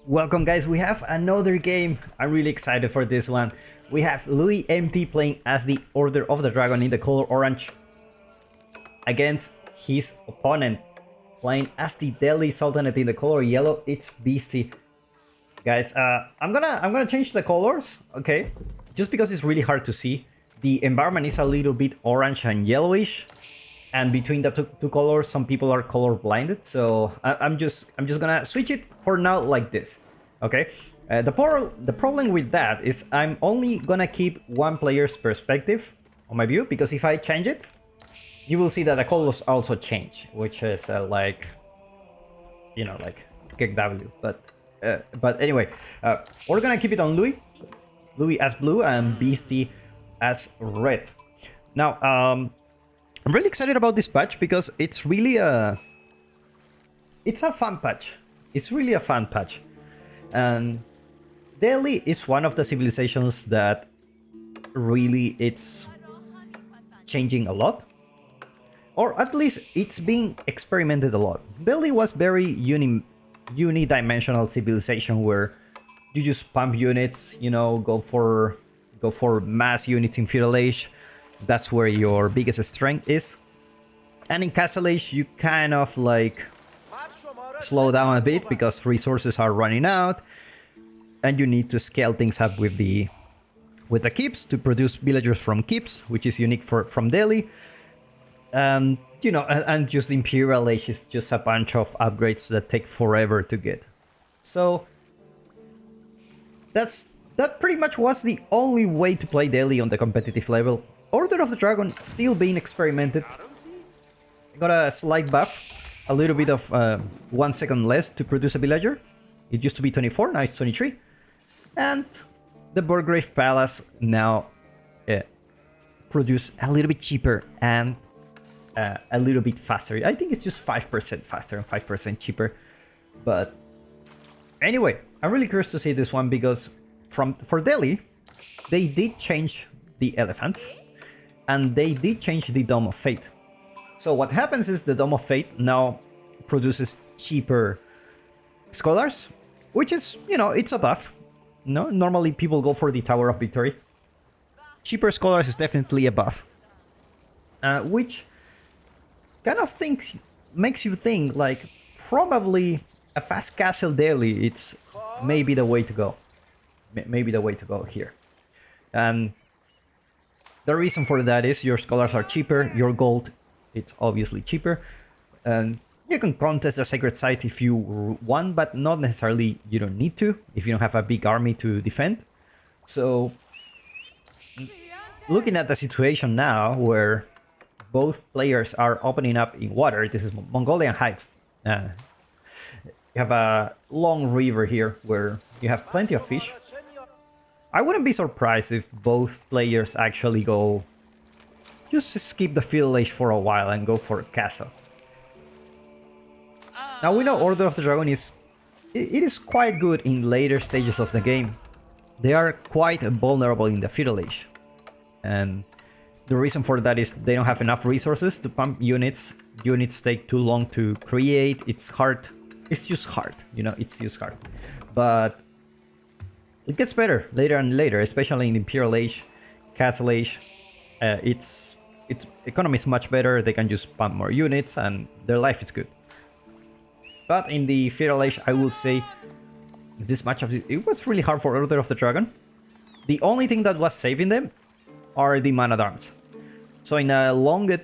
Welcome guys, we have another game. I'm really excited for this one. We have LoueMT playing as the Order of the Dragon in the color orange against his opponent playing as the Delhi Sultanate in the color yellow. It's Beastie. Guys, I'm gonna change the colors, okay? Just because it's really hard to see. The environment is a little bit orange and yellowish, and between the two colors, some people are color blinded. So I'm just gonna switch it for now like this, okay? The problem with that is I'm only gonna keep one player's perspective on my view, because if I change it, you will see that the colors also change, which is like, you know, like kick W. But anyway, we're gonna keep it on Louis as blue and Beastie as red. Now, I'm really excited about this patch because it's really a fun patch. It's really a fun patch, and Delhi is one of the civilizations that really it's changing a lot, or at least it's being experimented a lot. Delhi was very unidimensional civilization where you just pump units, you know, go for mass units in Feudal Age. That's where your biggest strength is. And in Castle Age, you kind of like slow down a bit because resources are running out, and you need to scale things up with the keeps to produce villagers from keeps, which is unique from Delhi. And you know, and just Imperial Age is just a bunch of upgrades that take forever to get. So that pretty much was the only way to play Delhi on the competitive level. Order of the Dragon still being experimented. I got a slight buff, a little bit of 1 second less to produce a villager. It used to be 24, now it's 23. And the Burgrave Palace now produce a little bit cheaper and a little bit faster. I think it's just 5% faster and 5% cheaper. But anyway, I'm really curious to see this one because for Delhi, they did change the elephants. And they did change the Dome of Fate. So what happens is the Dome of Fate now produces cheaper scholars, which is, you know, it's a buff. No, normally people go for the Tower of Victory. Cheaper scholars is definitely a buff, which kind of makes you think like probably a fast castle Delhi. It's maybe the way to go. Maybe the way to go here, and the reason for that is your scholars are cheaper, your gold, it's obviously cheaper, and you can contest a sacred site if you want, but not necessarily you don't need to if you don't have a big army to defend. So looking at the situation now where both players are opening up in water, this is Mongolian Heights. You have a long river here where you have plenty of fish. I wouldn't be surprised if both players actually go just skip the Feudal Age for a while and go for a castle. Now we know Order of the Dragon is quite good in later stages of the game. They are quite vulnerable in the Feudal Age, and the reason for that is they don't have enough resources to pump units. Units take too long to create. It's hard. It's just hard, you know. It's just hard, but it gets better later and later, especially in the Imperial Age, Castle Age. Its economy is much better. They can just pump more units, and their life is good. But in the Feudal Age, I will say this matchup, it was really hard for Order of the Dragon. The only thing that was saving them are the man-at-arms. So in a longer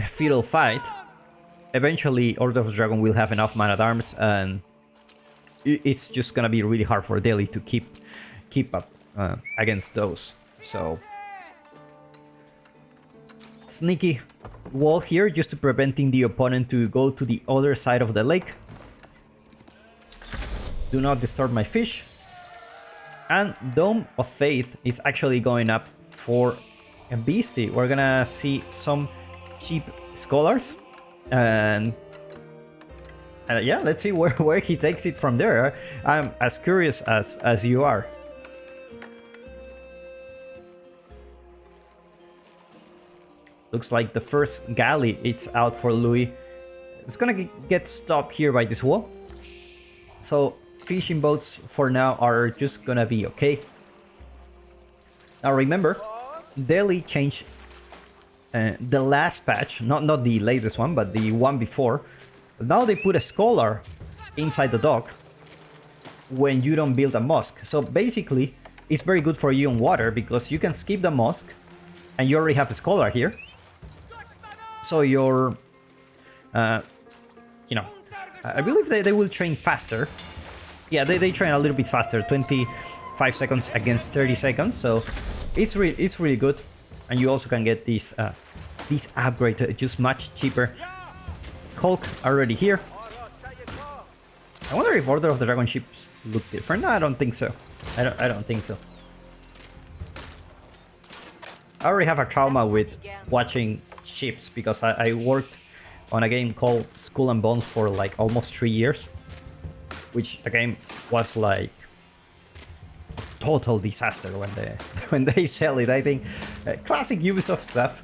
feudal fight, eventually Order of the Dragon will have enough man-at-arms, and it's just gonna be really hard for Delhi to keep up against those. So sneaky wall here just to preventing the opponent to go to the other side of the lake. Do not disturb my fish. And Dome of Faith is actually going up for a Beastie. We're gonna see some cheap scholars, and yeah, let's see where he takes it from there. I'm as curious as you are. Looks like the first galley it's out for Louis. It's gonna get stopped here by this wall. So fishing boats for now are just gonna be okay. Now remember, Delhi changed the last patch, not the latest one, but the one before. Now they put a scholar inside the dock when you don't build a mosque. So basically, it's very good for you on water because you can skip the mosque and you already have a scholar here. So you're, you know, I believe they will train faster. Yeah, they train a little bit faster, 25 seconds against 30 seconds. So it's really good. And you also can get this upgrade just much cheaper. Hulk already here. I wonder if Order of the Dragon ships look different. No, I don't think so. I don't think so. I already have a trauma with watching ships because I worked on a game called Skull and Bones for like almost 3 years, which the game was like total disaster when they sell it. I think classic Ubisoft stuff.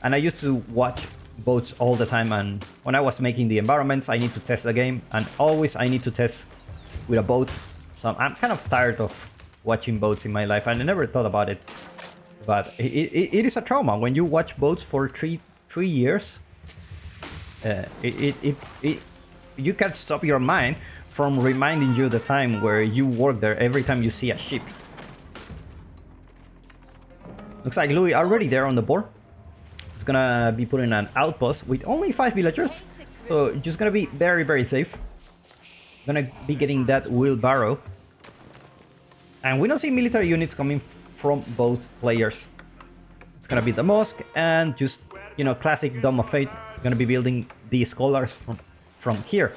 And I used to watch boats all the time, and when I was making the environments I need to test the game, and always I need to test with a boat. So I'm kind of tired of watching boats in my life, and I never thought about it, but it is a trauma when you watch boats for three years. You can't stop your mind from reminding you the time where you work there every time you see a ship. Looks like Louis already there on the board. It's gonna be putting an outpost with only 5 villagers, so just gonna be very safe. Gonna be getting that wheelbarrow, and we don't see military units coming from both players. It's gonna be the mosque and just, you know, classic Dome of Fate. Gonna be building the scholars from here.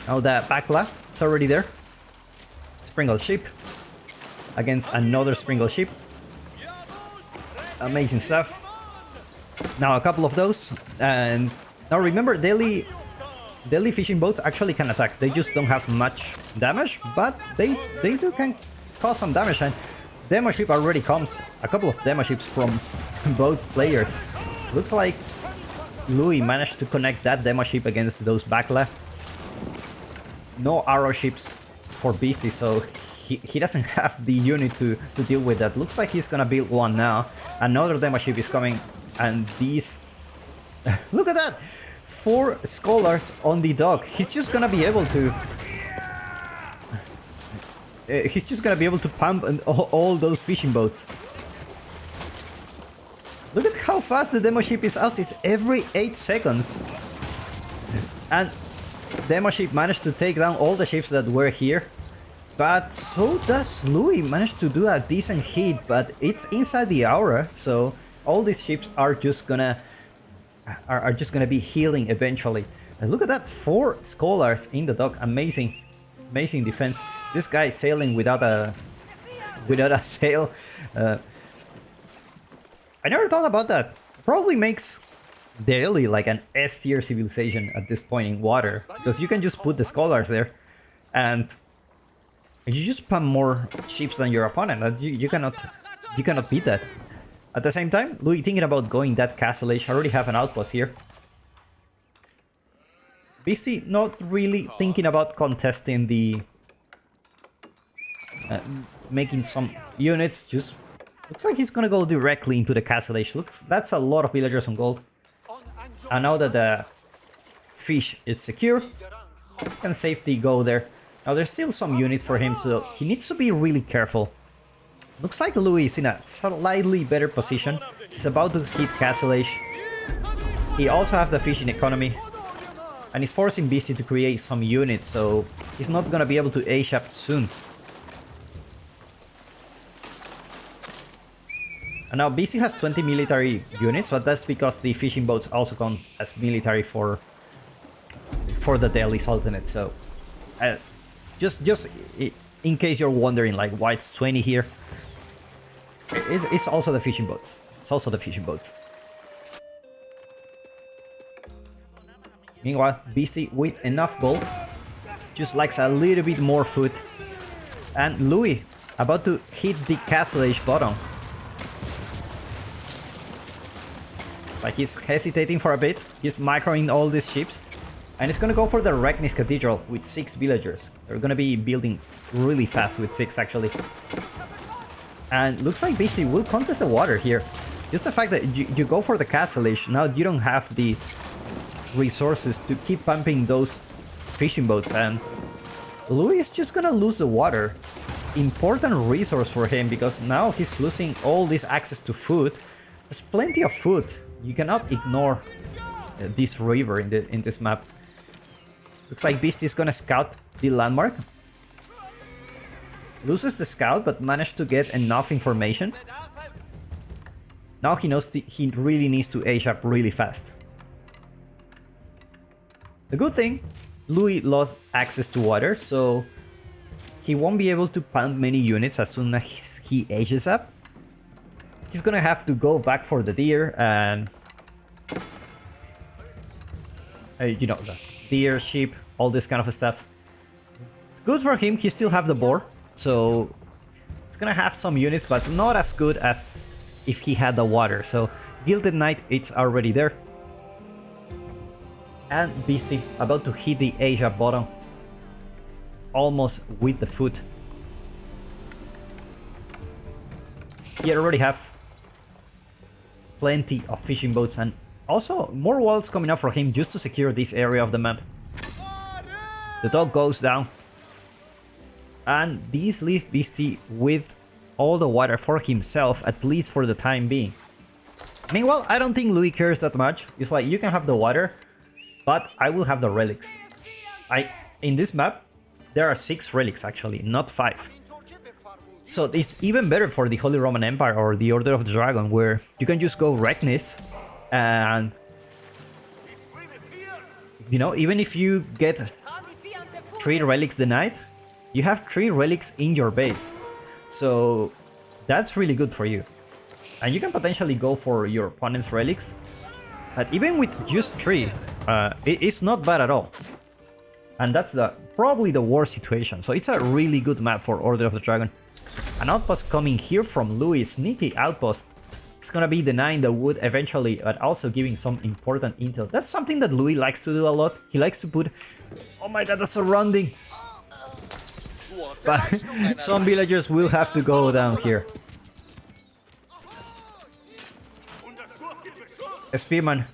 Now the Bakla, it's already there. Springle ship against another Springle ship. Amazing stuff. Now a couple of those, and now remember, Delhi fishing boats actually can attack. They just don't have much damage, but they can cause some damage. And demo ship already comes. A couple of demo ships from both players. Looks like Louis managed to connect that demo ship against those Bakla. No arrow ships for Beastie, so he doesn't have the unit to deal with that. Looks like he's gonna build one now. Another demo ship is coming, and these... Look at that! 4 scholars on the dock. He's just gonna be able to... he's just gonna be able to pump all those fishing boats. Look at how fast the demo ship is out. It's every 8 seconds. And demo ship managed to take down all the ships that were here. But so does Louis manage to do a decent hit, but it's inside the aura, so all these ships are just gonna be healing eventually. And look at that, 4 scholars in the dock. Amazing defense. This guy sailing without a sail. I never thought about that. Probably makes Delhi like an S tier civilization at this point in water, because you can just put the scholars there and you just spam more ships than your opponent, and you cannot beat that. At the same time, Louis thinking about going that castle age. I already have an outpost here. BC not really thinking about contesting the making some units. Just looks like he's gonna go directly into the castle age. Looks, that's a lot of villagers on gold. And now that the fish is secure, can safely go there. Now there's still some units for him, so he needs to be really careful. Looks like Louis is in a slightly better position. He's about to hit Castle Age. He also has the fishing economy, and he's forcing Beastie to create some units, so he's not gonna be able to age up soon. And now Beastie has 20 military units, but that's because the fishing boats also count as military for the Delhi Sultanate. So just in case you're wondering like why it's 20 here, it's also the fishing boats. It's also the fishing boats. Meanwhile, Beastie with enough gold just likes a little bit more food. And Louis about to hit the Castle Age bottom. Like he's hesitating for a bit. He's microing all these ships. And it's gonna go for the Regnis Cathedral with 6 villagers. They're gonna be building really fast with 6 actually. And looks like Beastie will contest the water here. Just the fact that you go for the castle age, now you don't have the resources to keep pumping those fishing boats, and Louis is just gonna lose the water. Important resource for him, because now he's losing all this access to food. There's plenty of food. You cannot ignore this river in this map. Looks like Beast is gonna scout the landmark. Loses the scout, but managed to get enough information. Now he knows he really needs to age up really fast. The good thing, Louis lost access to water, so he won't be able to pump many units as soon as he ages up. He's gonna have to go back for the deer and... you know, the deer, sheep, all this kind of stuff. Good for him, he still have the boar, so it's gonna have some units, but not as good as if he had the water. So Gilded Knight, it's already there. And Beastie about to hit the Asia bottom, almost with the foot. He already have plenty of fishing boats, and also more walls coming up for him just to secure this area of the map. The dog goes down, and this leaves Beastie with all the water for himself, at least for the time being. Meanwhile, I don't think Louis cares that much. It's like, you can have the water, but I will have the relics. In this map, there are 6 relics actually, not 5. So it's even better for the Holy Roman Empire or the Order of the Dragon, where you can just go Regnis, and you know, even if you get 3 relics denied, you have 3 relics in your base. So that's really good for you. And you can potentially go for your opponent's relics. But even with just 3, it's not bad at all. And that's probably the worst situation. So it's a really good map for Order of the Dragon. An outpost coming here from Louis, sneaky outpost. It's gonna be denying the wood eventually, but also giving some important intel. That's something that Louis likes to do a lot. He likes to put... Oh my god, the surrounding! But some villagers will have to go down here. A Spearman.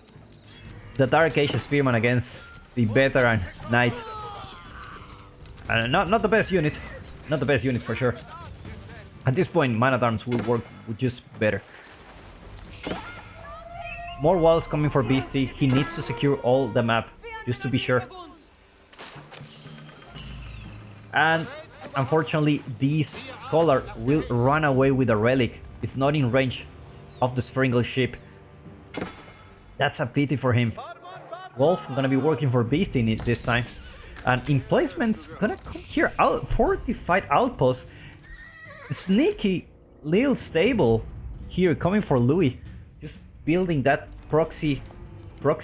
The Dark Age Spearman against the veteran Knight. Not the best unit. Not the best unit for sure. At this point, Man-at-Arms will work just better. More walls coming for Beastie. He needs to secure all the map, just to be sure. And unfortunately, this Scholar will run away with a relic. It's not in range of the Springle ship. That's a pity for him. Wolf gonna be working for Beastie this time. And emplacements gonna come here. Fortified outpost. Sneaky little stable here coming for Louis. Just building that proxy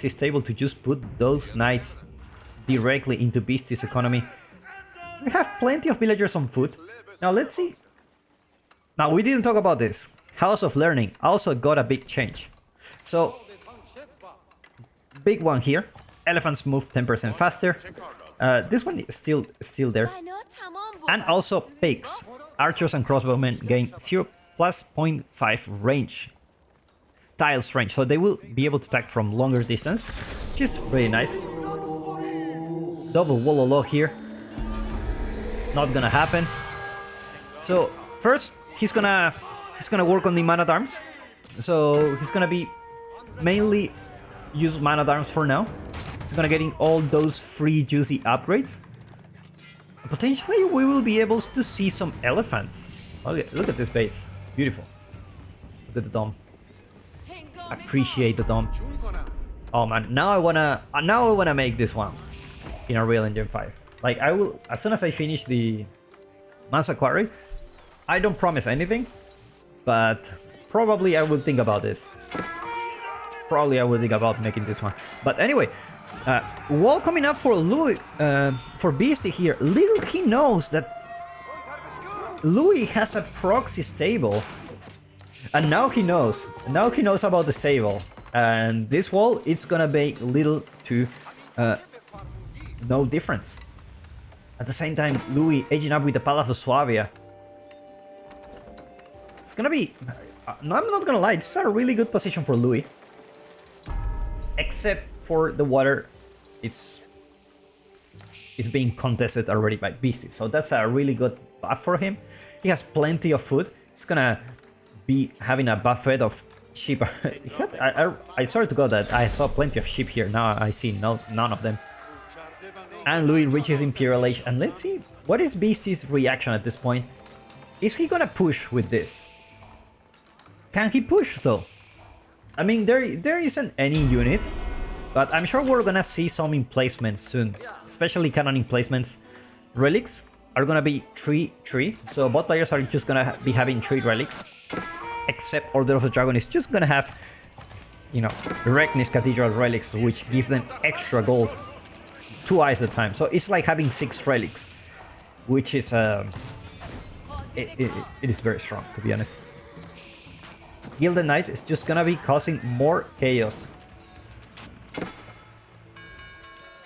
stable to just put those knights directly into Beastie's economy. We have plenty of villagers on foot. Now let's see. Now we didn't talk about this. House of Learning also got a big change. So big one here. Elephants move 10% faster. This one is still there. And also pigs. Archers and crossbowmen gain 0 plus 0.5 range. Tiles range. So they will be able to attack from longer distance. Which is really nice. Double Wololo here. Not gonna happen. So first he's gonna work on the Man-at-Arms. So he's gonna be mainly use Man-at-Arms for now. He's gonna getting all those free juicy upgrades. Potentially we will be able to see some elephants. Look at this base. Beautiful. Look at the dome. Appreciate the dome. Oh man, now I wanna make this one in Unreal Engine 5. Like, I will, as soon as I finish the Mansa Quarry, I don't promise anything, but probably I will think about this. Probably I will think about making this one. But anyway, wall coming up for Louis, for Beastie here. Little he knows that Louis has a proxy stable, and now he knows. Now he knows about the stable, and this wall, it's gonna be little to no difference. At the same time, Louis aging up with the Palace of Suabia. It's gonna be... no, I'm not gonna lie, this is a really good position for Louis. Except for the water, it's being contested already by BC, so that's a really good buff for him. He has plenty of food. He's gonna be having a buffet of sheep. I swear to God that I saw plenty of sheep here. Now I see none of them. And Louis reaches Imperial Age, and let's see what is BC's reaction at this point. Is he gonna push with this? Can he push though? I mean, there isn't any unit, but I'm sure we're gonna see some emplacements soon, especially cannon emplacements. Relics are gonna be 3-3, so bot players are just gonna be having 3 relics, except Order of the Dragon is just gonna have, you know, Regnis Cathedral relics, which give them extra gold, 2 eyes at a time. So it's like having 6 relics, which is it is very strong, to be honest. Gilded Knight is just gonna be causing more chaos.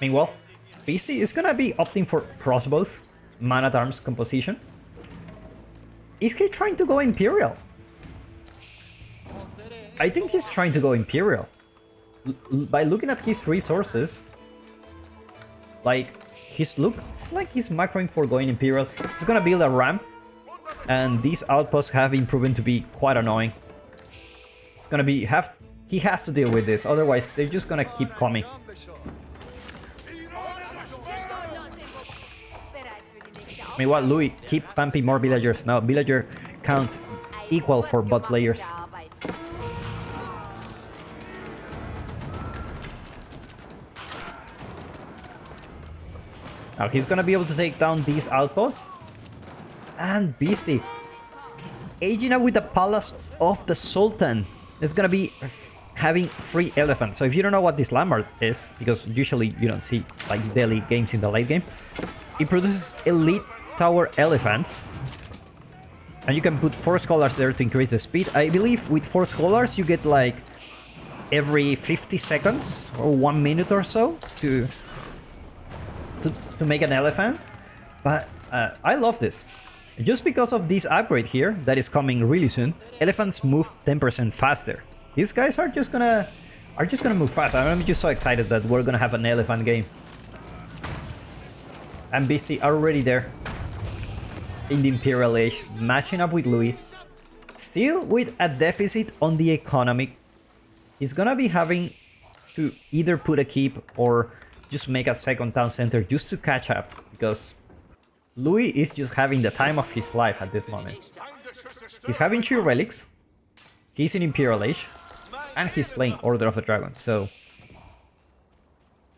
Meanwhile, BC is gonna be opting for crossbows, man-at-arms composition. Is he trying to go Imperial? I think he's trying to go Imperial. By looking at his resources, like, looks like he's macroing for going Imperial. He's gonna build a ramp, and these outposts have been proven to be quite annoying. It's gonna be he has to deal with this, otherwise they're just gonna keep coming. Meanwhile, Louis keep pumping more villagers now. Villager count equal for bot players. Now he's gonna be able to take down these outposts. And Beastie aging up with the Palace of the Sultan. It's gonna be having 3 elephants. So if you don't know what this landmark is, because usually you don't see like Delhi games in the late game, it produces elite tower elephants. And you can put 4 scholars there to increase the speed. I believe with 4 scholars you get like every 50 seconds or 1 minute or so to make an elephant. But I love this. Just because of this upgrade here that is coming really soon, elephants move 10% faster. These guys are just gonna move fast. I'm just so excited that we're gonna have an elephant game. And BC are already there in the Imperial Age, matching up with Louis. Still with a deficit on the economy. He's gonna be having to either put a keep or just make a second town center just to catch up, because Louis is just having the time of his life at this moment. He's having 2 relics, he's in Imperial Age, and he's playing Order of the Dragon, so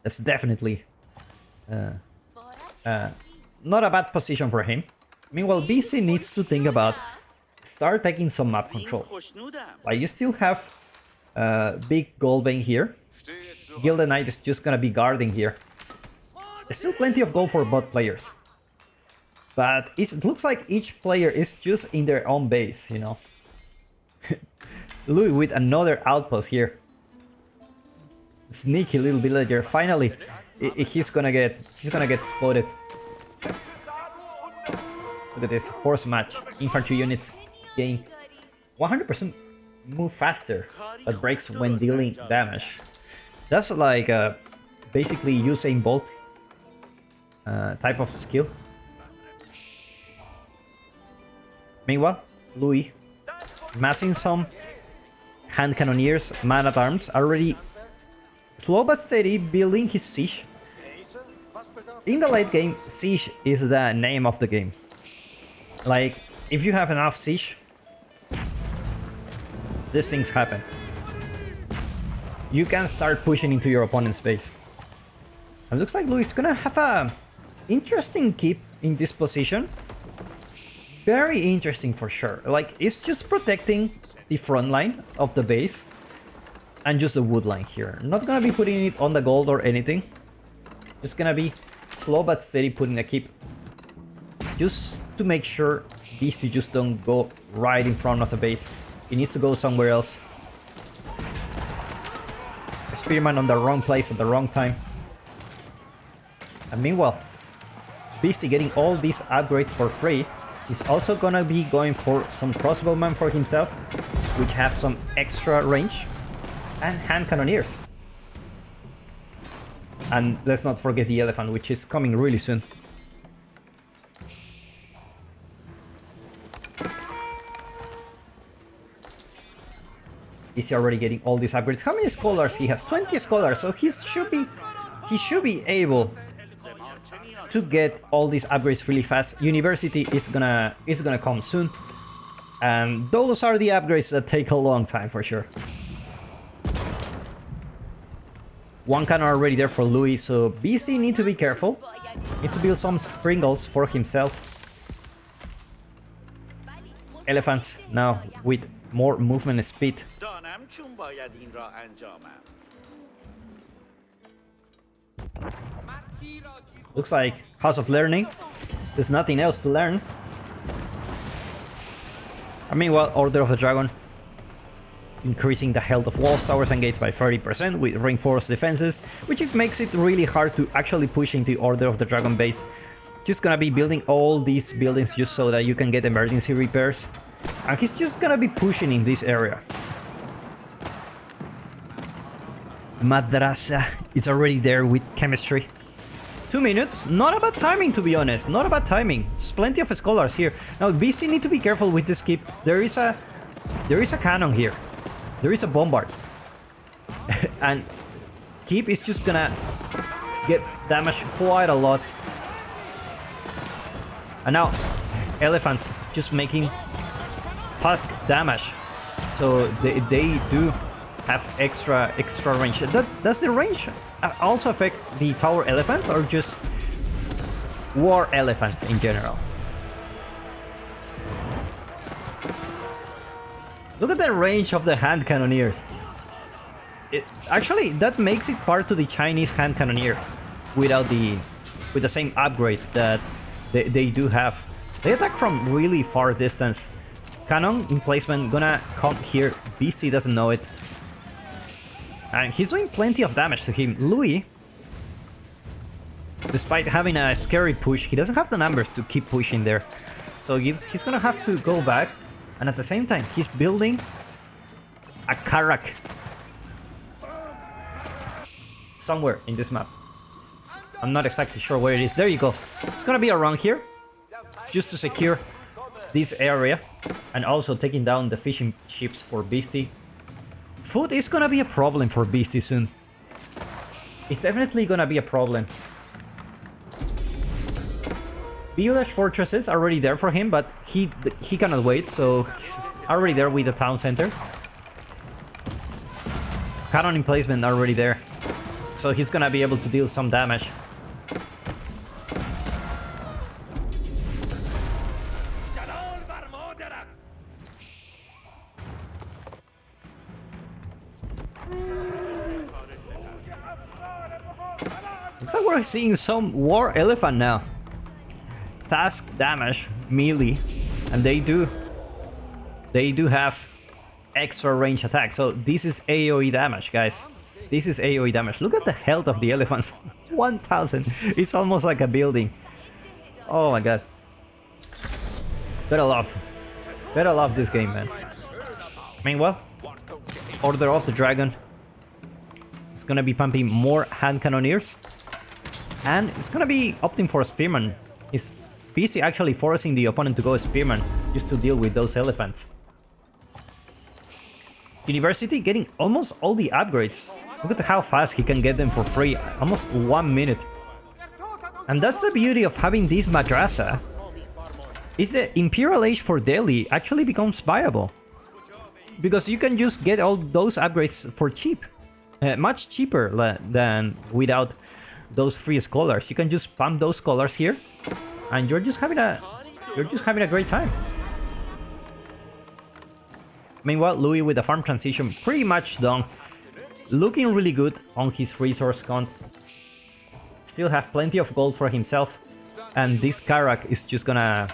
that's definitely not a bad position for him. Meanwhile, BC needs to think about start taking some map control. Like, you still have big gold vein here. Gilded Knight is just gonna be guarding here. There's still plenty of gold for bot players, but it looks like each player is just in their own base, you know. Louis with another outpost here. Sneaky little villager. Finally, he's gonna get spotted. Look at this force match. Infantry units gain 100% move faster, but breaks when dealing damage. That's like basically Usain Bolt type of skill. Meanwhile, Louis massing some hand cannoneers, man-at-arms, already slow but steady building his siege. In the late game, siege is the name of the game. Like, if you have enough siege, these things happen. You can start pushing into your opponent's base. It looks like Louis is gonna have a interesting keep in this position. Very interesting for sure. Like, it's just protecting the front line of the base and just the wood line here. Not gonna be putting it on the gold or anything. Just gonna be slow but steady putting a keep, just to make sure these two just don't go right in front of the base. He needs to go somewhere else. Spearman on the wrong place at the wrong time. And meanwhile, Beastie getting all these upgrades for free. He's also gonna be going for some crossbowmen for himself, which have some extra range, and hand cannoneers. And let's not forget the elephant, which is coming really soon. Is he already getting all these upgrades? How many scholars he has? 20 scholars, so he should be able to get all these upgrades really fast. University is gonna come soon, and those are the upgrades that take a long time for sure. One cannon already there for Louis, so BC need to be careful. Need to build some sprinkles for himself. Elephants now with more movement speed. Looks like House of Learning. There's nothing else to learn. I mean, well, Order of the Dragon. Increasing the health of walls, towers and gates by 30% with reinforced defenses, which it makes it really hard to actually push into Order of the Dragon base. Just gonna be building all these buildings just so that you can get emergency repairs. And he's just gonna be pushing in this area. Madrasa is already there with chemistry. 2 minutes, not a bad timing to be honest, not a bad timing. There's plenty of scholars here. Now BC need to be careful with this keep. There is a cannon here. There is a bombard. And keep is just gonna get damaged quite a lot. And now elephants just making tusk damage. So they do have extra range. Does the range also affect the tower elephants or just war elephants in general? Look at the range of the hand cannoneers. Actually, that makes it part to the Chinese hand cannoneer with the same upgrade that they do have. They attack from really far distance. Cannon in placement gonna come here. BC doesn't know it. And he's doing plenty of damage to him. Louis, despite having a scary push, he doesn't have the numbers to keep pushing there. So he's gonna have to go back. And at the same time, he's building a Karak somewhere in this map. I'm not exactly sure where it is. There you go. It's gonna be around here, just to secure this area, and also taking down the fishing ships for Beastie. Food is gonna be a problem for Beastie soon. It's definitely gonna be a problem. Village fortresses are already there for him, but he cannot wait, so he's already there with the town center. Cannon in placement already there, so he's gonna be able to deal some damage. Looks like we're seeing some war elephant now. Task damage, melee, and they do have extra range attack. So this is AoE damage, guys. This is AoE damage. Look at the health of the elephants. 1000. It's almost like a building. Oh my god. Gotta love this game, man. Meanwhile, Order of the Dragon is gonna be pumping more hand cannoneers, and it's gonna be opting for a spearman. Is PC actually forcing the opponent to go spearman just to deal with those elephants. University getting almost all the upgrades. Look at how fast he can get them for free. Almost 1 minute. And that's the beauty of having this madrasa. Is the Imperial Age for Delhi actually becomes viable. Because you can just get all those upgrades for cheap. Much cheaper than without those free scholars. You can just pump those scholars here, and you're just having a great time. Meanwhile, Louis with the farm transition pretty much done. Looking really good on his resource count. Still have plenty of gold for himself, and this Karak is just gonna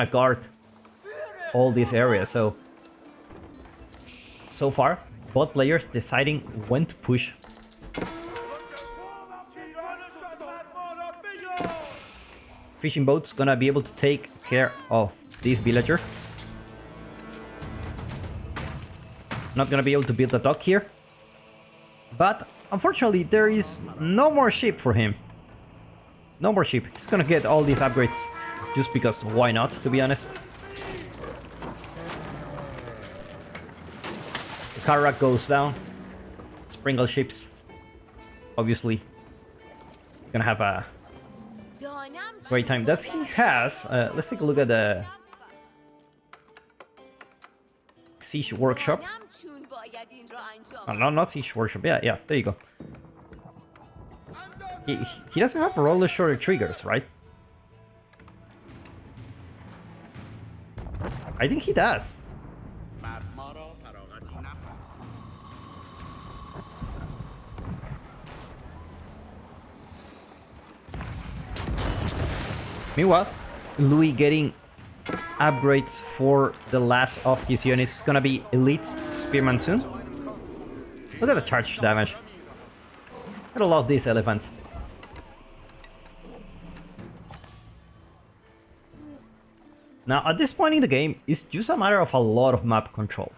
guard all this area. So far, both players deciding when to push. fishing boat's gonna be able to take care of this villager. Not gonna be able to build a dock here. But unfortunately, there is no more ship for him. No more ship. He's gonna get all these upgrades just because why not, to be honest. The car rack goes down. Sprinkle ships. Obviously, gonna have a great time. That's he has. Let's take a look at the siege workshop. Oh, no, not siege workshop. Yeah, there you go. He doesn't have roller shoulder triggers, right? I think he does. Meanwhile, Louis getting upgrades for the last of his units. It's gonna be elite spearman soon. Look at the charge damage. I love these elephants. Now, at this point in the game, it's just a matter of a lot of map control.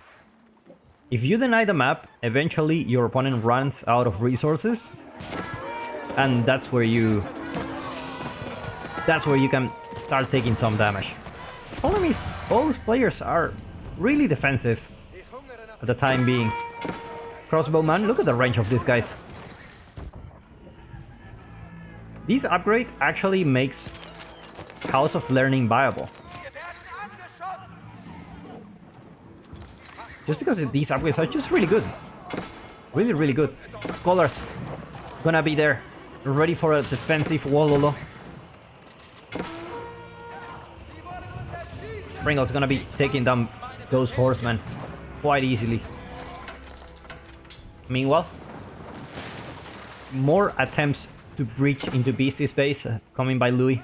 If you deny the map, eventually your opponent runs out of resources, and that's where you can start taking some damage. Problem is, both players are really defensive at the time being. Crossbowman, look at the range of these guys. This upgrade actually makes House of Learning viable. Just because these upgrades are just really good. Really, really good. Scholars gonna be there, ready for a defensive Wololo. Springle's gonna be taking down those horsemen quite easily. Meanwhile, more attempts to breach into Beastie's base coming by Louis.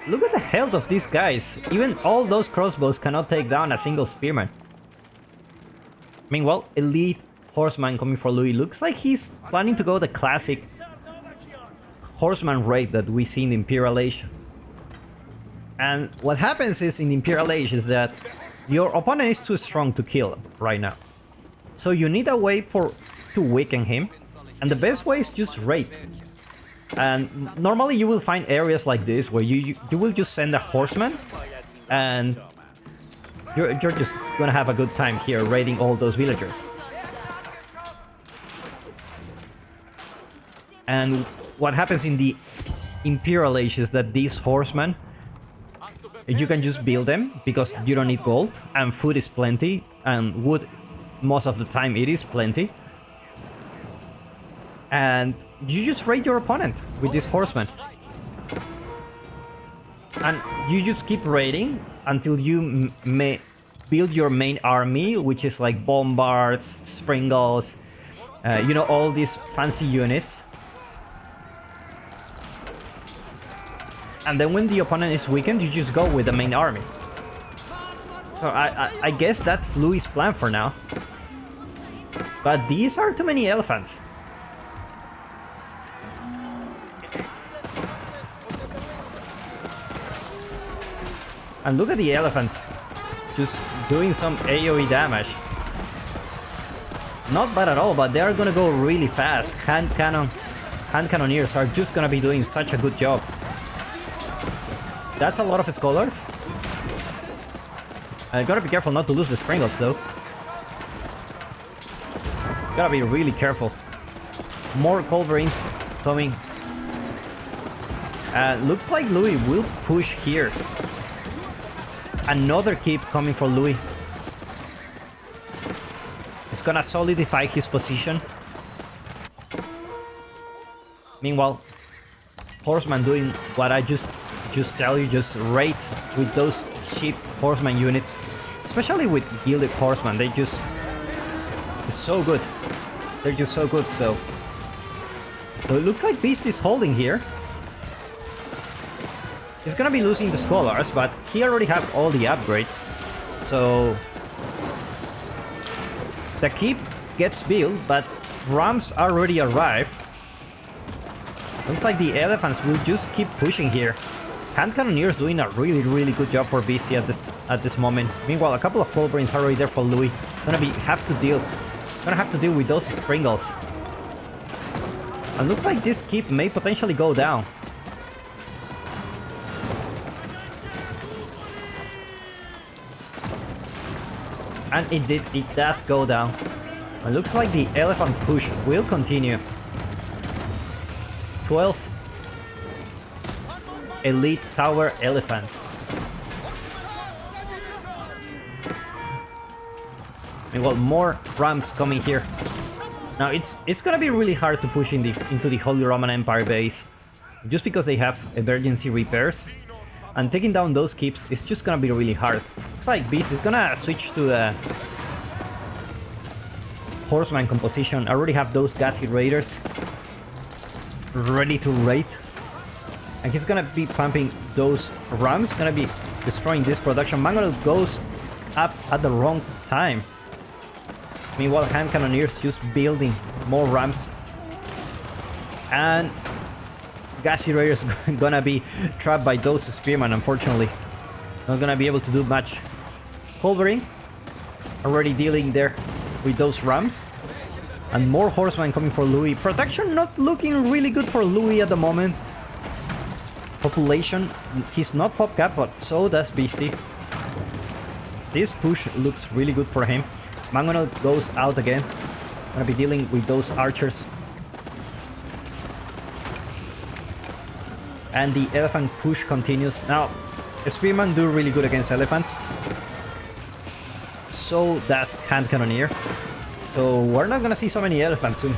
Look at the health of these guys. Even all those crossbows cannot take down a single spearman. Meanwhile, elite horseman coming for Louis. Looks like he's planning to go the classic horseman raid that we see in the Imperial Age. And what happens is in the Imperial Age is that your opponent is too strong to kill right now. So you need a way to weaken him. And the best way is just raid. And normally you will find areas like this where you will just send a horseman and you're just gonna have a good time here raiding all those villagers. And what happens in the Imperial Age is that these horsemen, you can just build them because you don't need gold and food is plenty, and wood most of the time it is plenty. And you just raid your opponent with this horseman. And you just keep raiding until you may build your main army, which is like bombards, springles, you know, all these fancy units. And then when the opponent is weakened, you just go with the main army. So I guess that's Louis' plan for now. But these are too many elephants. And look at the elephants, just doing some AoE damage. Not bad at all, but they are gonna go really fast. Hand cannoneers are just gonna be doing such a good job. That's a lot of scholars. Gotta be careful not to lose the springles though. Gotta be really careful. More culverins coming. Looks like Louis will push here. Another keep coming for Louis. It's gonna solidify his position. Meanwhile, horseman doing what I just tell you, just raid with those cheap horseman units. Especially with gilded horsemen, they just... it's so good. They're just so good, so it looks like Beast is holding here. He's gonna be losing the scholars, but he already has all the upgrades. So the keep gets built, but Rams already arrive. Looks like the elephants will just keep pushing here. Hand Cannoneers doing a really good job for BC at this moment. Meanwhile, a couple of cold brains are already there for Louis. Gonna have to deal with those Springles. And looks like this keep may potentially go down. And it does go down. It looks like the elephant push will continue. 12 elite tower elephant. Meanwhile, more rams coming here. Now it's gonna be really hard to push into the Holy Roman Empire base, just because they have emergency repairs, and taking down those keeps is just gonna be really hard. Looks like Beast is gonna switch to the horseman composition. I already have those gassy raiders ready to raid, and he's gonna be pumping those rams, gonna be destroying this production. Mangonel goes up at the wrong time. Meanwhile, Hand Cannoneers just building more rams, and gassy raiders gonna be trapped by those spearmen. Unfortunately, not gonna be able to do much. Culverin already dealing there with those rams, and more horsemen coming for Louis. Production not looking really good for Louis at the moment. Population, he's not pop cap, but so does Beastie. This push looks really good for him. Mangonel goes out again. Gonna be dealing with those archers. And the elephant push continues. Now, Spearmen do really good against elephants. So does Hand Cannoneer. So we're not gonna see so many elephants soon.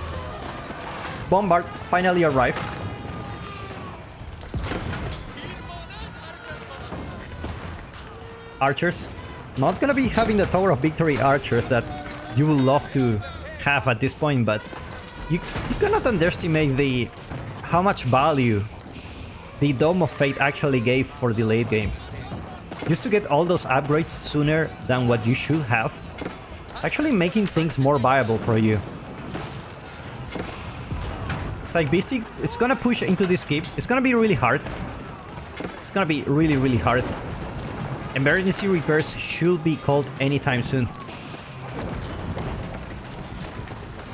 Bombard finally arrived. Archers. Not gonna be having the Tower of Victory archers that you would love to have at this point, but you cannot underestimate how much value the Dome of Fate actually gave for the late game. Just to get all those upgrades sooner than what you should have, actually making things more viable for you. It's like Beastie, it's gonna push into this keep. It's gonna be really hard. It's gonna be really hard. Emergency repairs should be called anytime soon.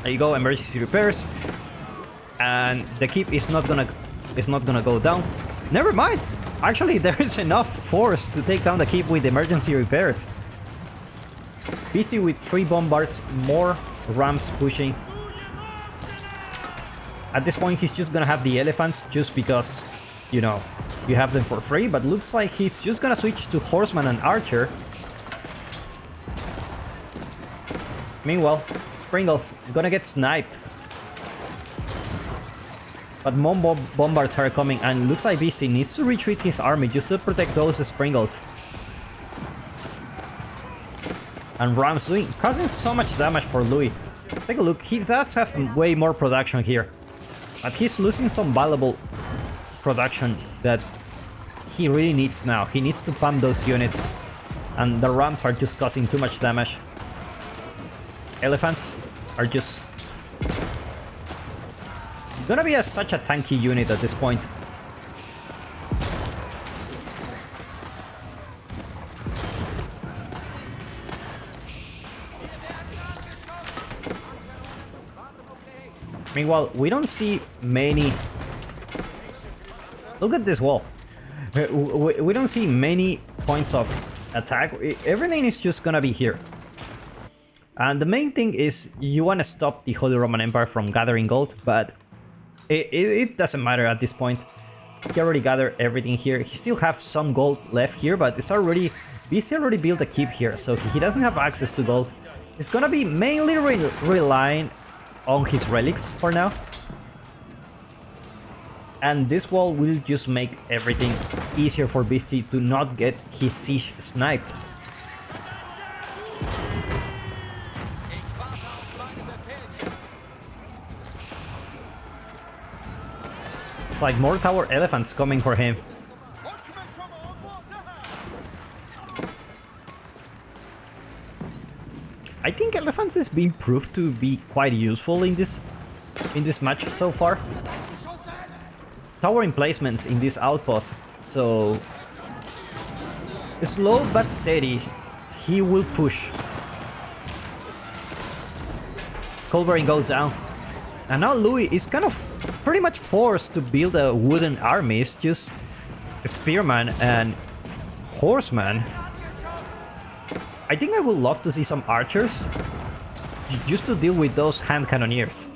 There you go, emergency repairs. And the keep is not gonna go down. Never mind! Actually, there is enough force to take down the keep with emergency repairs. Beastie with 3 bombards, more rams pushing. At this point, he's just gonna have the elephants just because, you know, you have them for free, but looks like he's just gonna switch to horseman and archer. Meanwhile, Springle's gonna get sniped. But more bombards are coming, and looks like Beastie needs to retreat his army just to protect those Springles. And Rams causing so much damage for Louis. Let's take a look. He does have way more production here, but he's losing some valuable production that he really needs now. He needs to pump those units, and the Rams are just causing too much damage. Elephants are just gonna be such a tanky unit at this point. Meanwhile, we don't see many. Look at this wall. We don't see many points of attack. Everything is just gonna be here. And the main thing is you want to stop the Holy Roman Empire from gathering gold, but it doesn't matter at this point. He already gathered everything here. He still has some gold left here, but it's already... BC already built a keep here, so he doesn't have access to gold. It's gonna be mainly relying on his relics for now. And this wall will just make everything easier for BC to not get his siege sniped. It's like more tower elephants coming for him. I think elephants is being proved to be quite useful in this match so far. tower emplacements in this outpost, so slow but steady, he will push. Culverin goes down, and now Louis is kind of pretty much forced to build a wooden army. It's just spearman and horseman. I think I would love to see some archers just to deal with those hand cannoneers,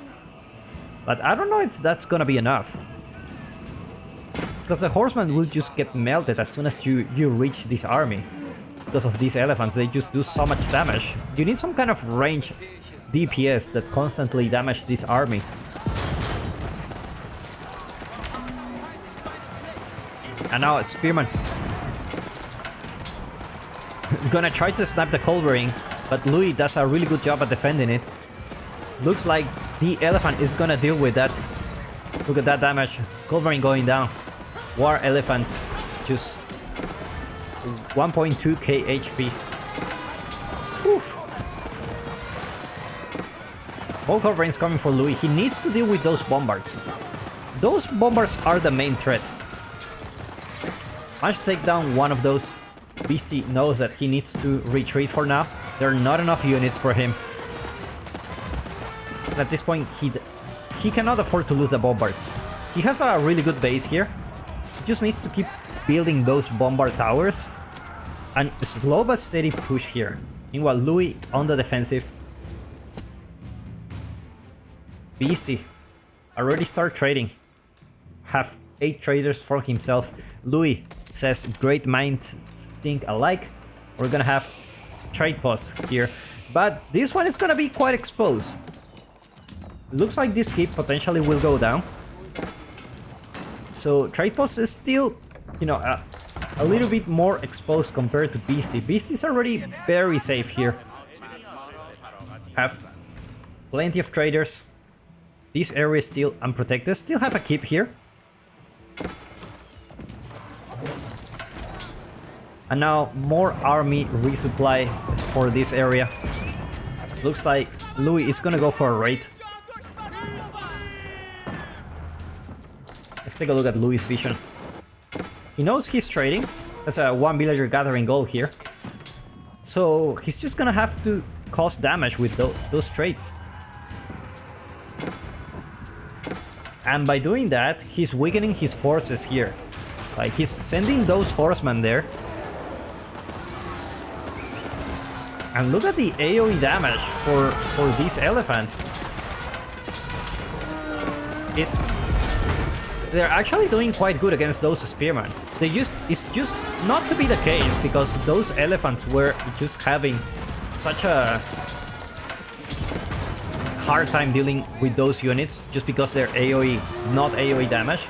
but I don't know if that's gonna be enough, because the horsemen will just get melted as soon as you reach this army. Because of these elephants, they just do so much damage. You need some kind of range DPS that constantly damage this army. And now spearman gonna try to snap the culverin, but Louis does a really good job at defending it. Looks like the elephant is gonna deal with that. Look at that damage. Culverin going down. War elephants just 1.2k HP. Oof. All culverins coming for Louis. He needs to deal with those bombards. Those bombards are the main threat. Managed to take down one of those. Beastie knows that he needs to retreat for now. There are not enough units for him. At this point, he cannot afford to lose the bombards. He has a really good base here. He just needs to keep building those bombard towers. And slow but steady push here. Meanwhile, Louis on the defensive. Beastie already start trading. Have 8 traders for himself. Louis says great minds think alike. We're gonna have trade posts here, but this one is gonna be quite exposed. Looks like this keep potentially will go down. So trade post is still, you know, a little bit more exposed compared to Beastie. Beastie's already very safe here. Have plenty of traders. This area is still unprotected. Still have a keep here. And now more army resupply for this area. Looks like Louis is gonna go for a raid. Let's take a look at Louis' vision. He knows he's trading. That's a 1 villager gathering goal here. So he's just gonna have to cause damage with those trades. And by doing that, he's weakening his forces here. Like, he's sending those horsemen there. And look at the AoE damage for these elephants. They're actually doing quite good against those spearmen. It's just not to be the case, because those elephants were just having such a hard time dealing with those units just because they're AoE, not AoE damage.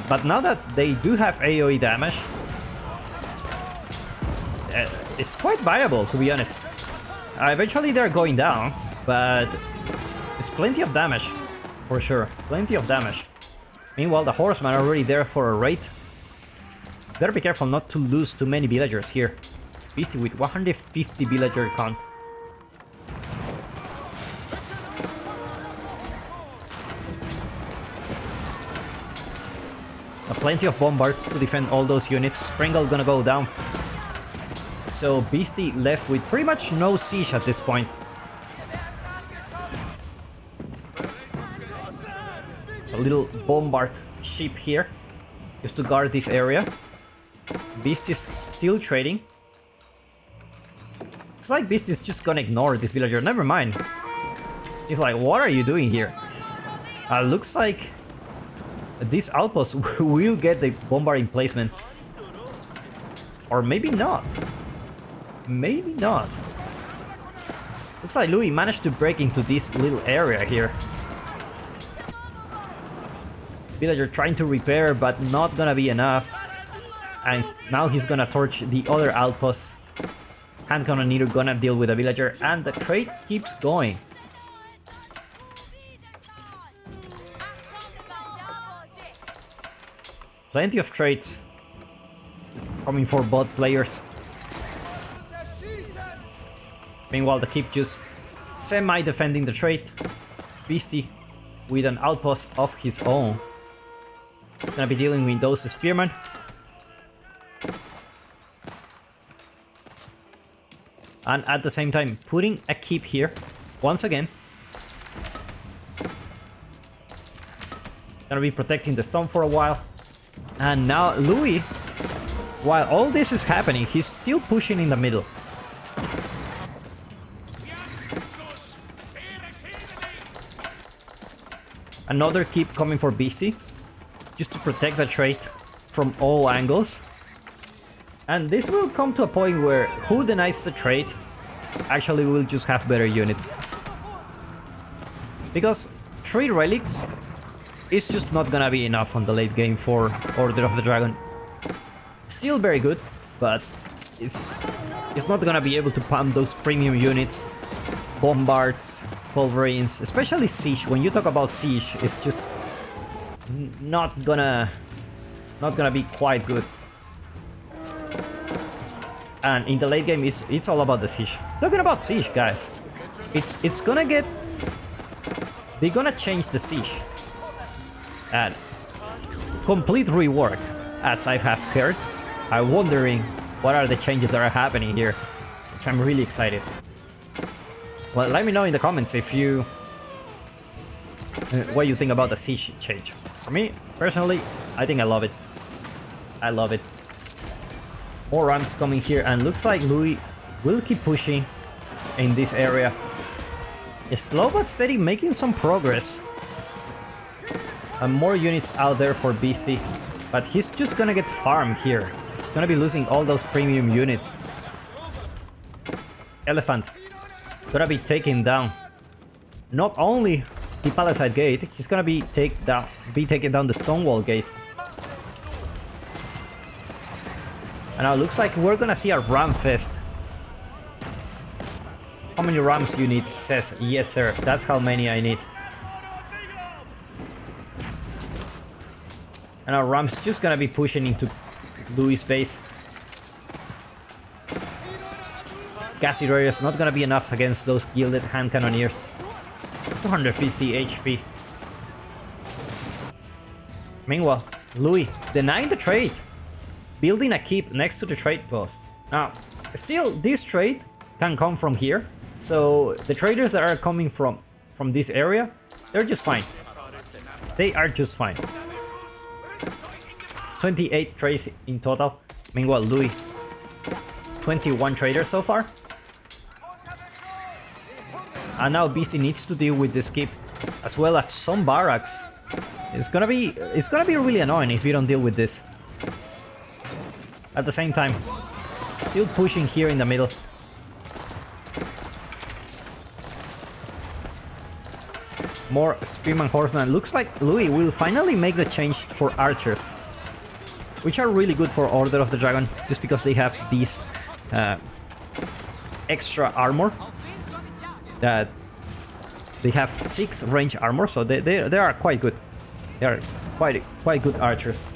But now that they do have AoE damage, it's quite viable, to be honest. Eventually they're going down, but it's plenty of damage, for sure. Plenty of damage. Meanwhile, the horsemen are already there for a raid. Better be careful not to lose too many villagers here. Beastie with 150 villager count. Plenty of bombards to defend all those units. Springle gonna go down. So Beastie left with pretty much no siege at this point. It's a little bombard ship here, just to guard this area. Beastie's still trading. It's like Beastie's just gonna ignore this villager. Never mind. He's like, what are you doing here? Looks like this outpost will get the bombard emplacement. Or maybe not. Maybe not. Looks like Louis managed to break into this little area here. Villager trying to repair, but not gonna be enough. And now he's gonna torch the other outpost. Hand cannoneer gonna deal with a villager, and the trade keeps going. Plenty of trades coming for both players. Meanwhile, the keep just semi-defending the trade. Beastie with an outpost of his own. He's gonna be dealing with those spearmen. And at the same time, putting a keep here, once again. Gonna be protecting the stone for a while. And now Louis, while all this is happening, he's still pushing in the middle. Another keep coming for Beastie, just to protect the trade from all angles. And this will come to a point where who denies the trade actually will just have better units. Because 3 relics is just not gonna be enough on the late game for Order of the Dragon. Still very good, but it's not gonna be able to pump those premium units, bombards, culverines, especially siege. When you talk about siege, it's just not gonna be quite good. And in the late game, it's all about the siege. Talking about siege, guys, it's gonna get. They're gonna change the siege and complete rework, as I have heard. I'm wondering what are the changes that are happening here, which I'm really excited. Well, let me know in the comments if you what you think about the siege change. For me, personally, I think I love it. I love it. More rams coming here, and looks like Louis will keep pushing in this area. It's slow but steady, making some progress. And more units out there for Beastie, but he's just gonna get farmed here. He's gonna be losing all those premium units. Elephant gonna be taking down not only the Palisade Gate, he's gonna be taking down the Stonewall Gate. And now it looks like we're gonna see a ram fest. How many rams you need? He says, yes sir, that's how many I need. And our ram's just gonna be pushing into Louis' base. Gas Irradia's not gonna be enough against those gilded hand cannoneers. 250 HP. Meanwhile, Louis denying the trade, building a keep next to the trade post. Now, still, this trade can come from here, so the traders that are coming from this area, they're just fine. They are just fine. 28 trades in total. Meanwhile, Louis, 21 traders so far. And now Beastie needs to deal with this keep, as well as some barracks. It's gonna be really annoying if you don't deal with this. At the same time, still pushing here in the middle. More Spearman Horseman. Looks like Louis will finally make the change for archers, which are really good for Order of the Dragon, just because they have these extra armor. That they have 6 range armor, so they are quite good. They are quite good archers.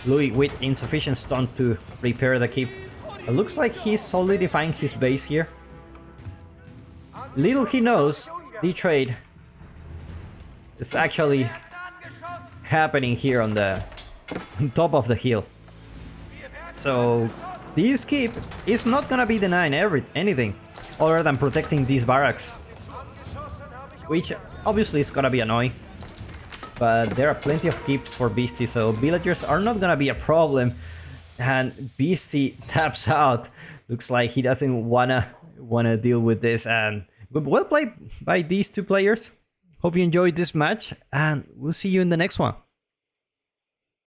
Louis with insufficient stone to repair the keep. It looks like he's solidifying his base here. Little he knows, the trade is actually happening here on the top of the hill. So this keep is not gonna be denying anything other than protecting these barracks, which obviously is gonna be annoying. But there are plenty of keeps for Beastie, so villagers are not gonna be a problem. And Beastie taps out. Looks like he doesn't wanna deal with this. And well played by these two players. Hope you enjoyed this match, and we'll see you in the next one.